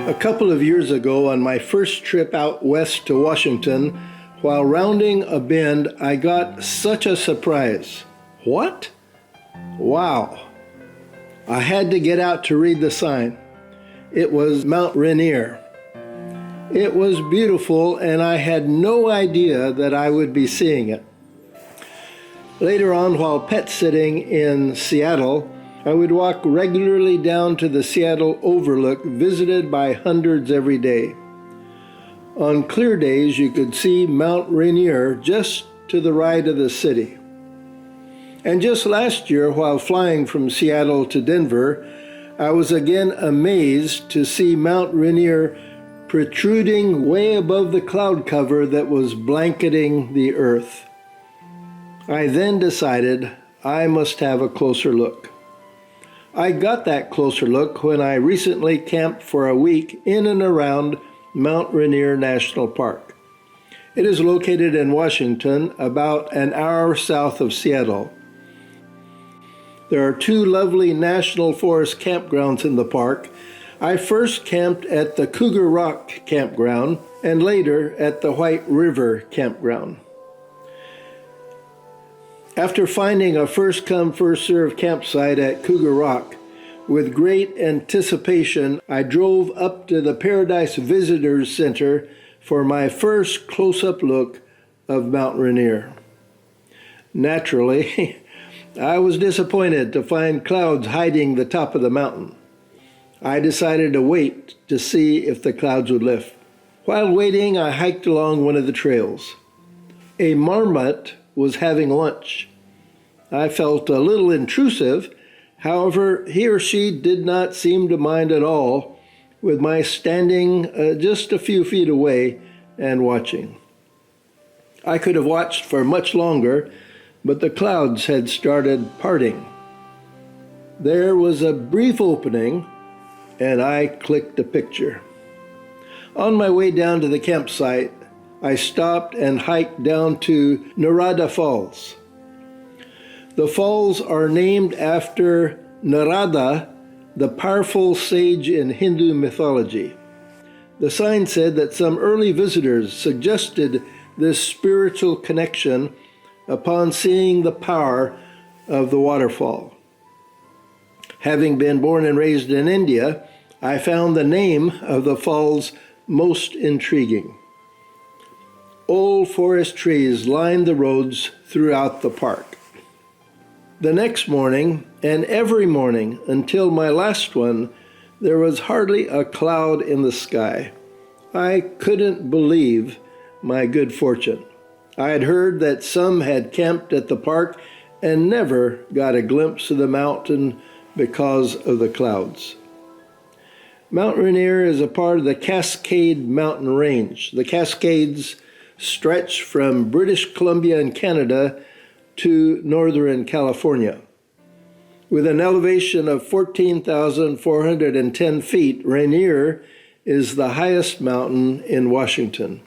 A couple of years ago, on my first trip out west to Washington, while rounding a bend, I got such a surprise. What? Wow. I had to get out to read the sign. It was Mount Rainier. It was beautiful, and I had no idea that I would be seeing it. Later on, while pet sitting in Seattle, I would walk regularly down to the Seattle Overlook, visited by hundreds every day. On clear days, you could see Mount Rainier just to the right of the city. And just last year, while flying from Seattle to Denver, I was again amazed to see Mount Rainier protruding way above the cloud cover that was blanketing the earth. I then decided I must have a closer look. I got that closer look when I recently camped for a week in and around Mount Rainier National Park. It is located in Washington, about an hour south of Seattle. There are two lovely national forest campgrounds in the park. I first camped at the Cougar Rock campground and later at the White River campground. After finding a first-come, first-served campsite at Cougar Rock, with great anticipation, I drove up to the Paradise Visitors Center for my first close-up look of Mount Rainier. Naturally, I was disappointed to find clouds hiding the top of the mountain. I decided to wait to see if the clouds would lift. While waiting, I hiked along one of the trails. A marmot was having lunch. I felt a little intrusive. However, he or she did not seem to mind at all, with my standing just a few feet away and watching. I could have watched for much longer, but the clouds had started parting. There was a brief opening, and I clicked a picture. On my way down to the campsite, I stopped and hiked down to Narada Falls. The falls are named after Narada, the powerful sage in Hindu mythology. The sign said that some early visitors suggested this spiritual connection upon seeing the power of the waterfall. Having been born and raised in India, I found the name of the falls most intriguing. Old forest trees lined the roads throughout the park. The next morning, and every morning until my last one, there was hardly a cloud in the sky. I couldn't believe my good fortune. I had heard that some had camped at the park and never got a glimpse of the mountain because of the clouds. Mount Rainier is a part of the Cascade mountain range. The Cascades stretch from British Columbia in Canada to northern California. With an elevation of 14,410 feet, Rainier is the highest mountain in Washington.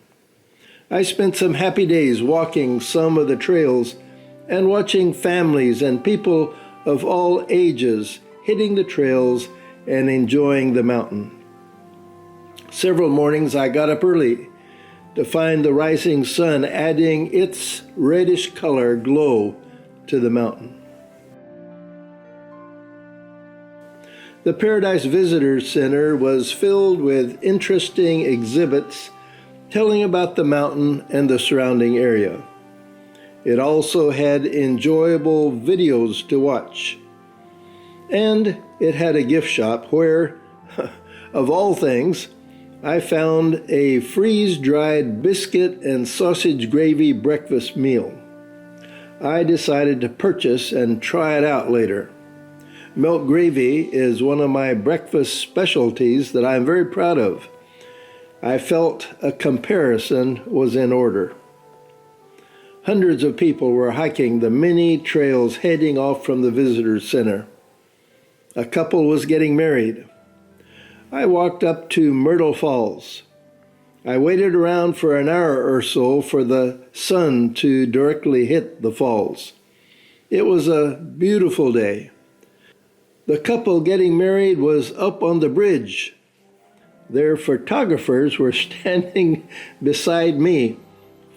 I spent some happy days walking some of the trails and watching families and people of all ages hitting the trails and enjoying the mountain. Several mornings I got up early to find the rising sun adding its reddish color glow to the mountain. The Paradise Visitors Center was filled with interesting exhibits telling about the mountain and the surrounding area. It also had enjoyable videos to watch. And it had a gift shop where, of all things, I found a freeze-dried biscuit and sausage gravy breakfast meal. I decided to purchase and try it out later. Milk gravy is one of my breakfast specialties that I'm very proud of. I felt a comparison was in order. Hundreds of people were hiking the many trails heading off from the Visitors Center. A couple was getting married. I walked up to Myrtle Falls. I waited around for an hour or so for the sun to directly hit the falls. It was a beautiful day. The couple getting married was up on the bridge. Their photographers were standing beside me,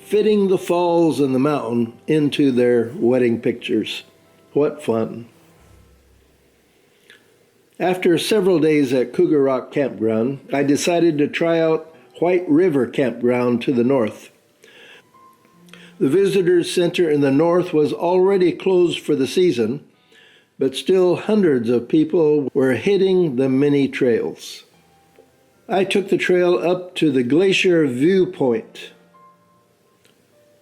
fitting the falls and the mountain into their wedding pictures. What fun. After several days at Cougar Rock Campground, I decided to try out White River Campground to the north. The visitors center in the north was already closed for the season, but still hundreds of people were hitting the mini trails. I took the trail up to the glacier viewpoint.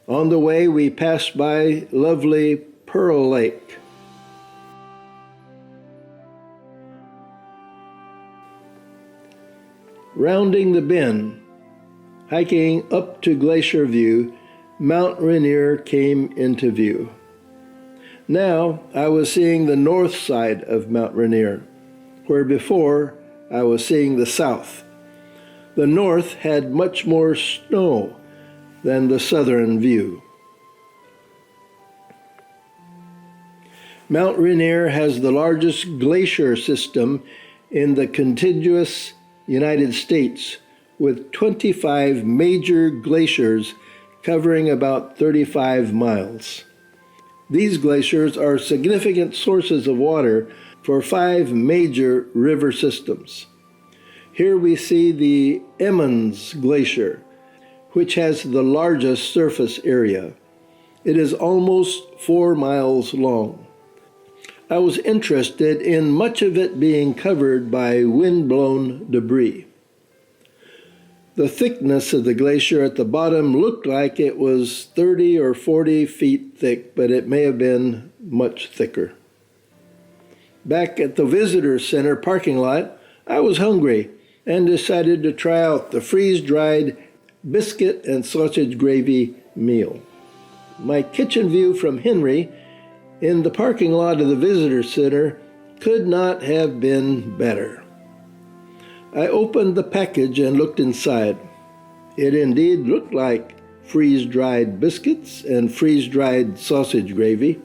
On the way, we passed by lovely Pearl Lake. Rounding the bend, hiking up to Glacier View, Mount Rainier came into view. Now I was seeing the north side of Mount Rainier, where before I was seeing the south. The north had much more snow than the southern view. Mount Rainier has the largest glacier system in the contiguous United States, with 25 major glaciers covering about 35 miles. These glaciers are significant sources of water for 5 major river systems. Here we see the Emmons Glacier, which has the largest surface area. It is almost 4 miles long. I was interested in much of it being covered by wind-blown debris. The thickness of the glacier at the bottom looked like it was 30 or 40 feet thick, but it may have been much thicker. Back at the visitor center parking lot, I was hungry and decided to try out the freeze-dried biscuit and sausage gravy meal. My kitchen view from Henry in the parking lot of the visitor center could not have been better. I opened the package and looked inside. It indeed looked like freeze-dried biscuits and freeze-dried sausage gravy.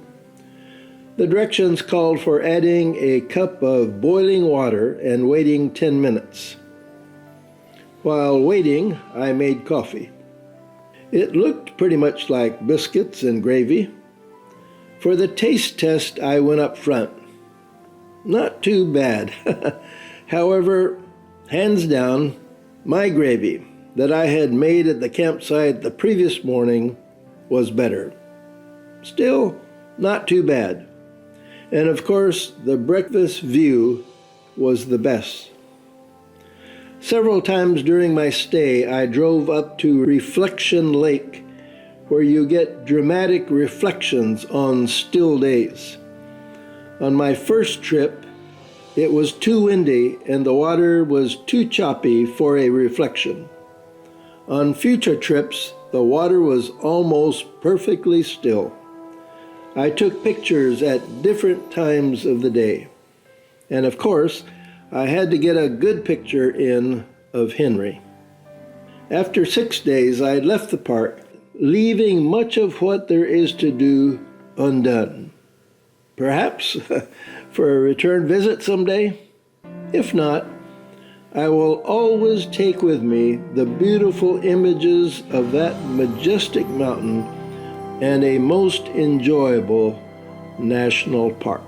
The directions called for adding a cup of boiling water and waiting 10 minutes. While waiting, I made coffee. It looked pretty much like biscuits and gravy. For the taste test, I went up front. Not too bad. However, hands down, my gravy that I had made at the campsite the previous morning was better. Still, not too bad. And of course, the breakfast view was the best. Several times during my stay, I drove up to Reflection Lake, where you get dramatic reflections on still days. On my first trip, it was too windy and the water was too choppy for a reflection. On future trips, the water was almost perfectly still. I took pictures at different times of the day. And of course, I had to get a good picture in of Henry. After 6 days, I left the park, leaving much of what there is to do undone. Perhaps for a return visit someday? If not, I will always take with me the beautiful images of that majestic mountain and a most enjoyable national park.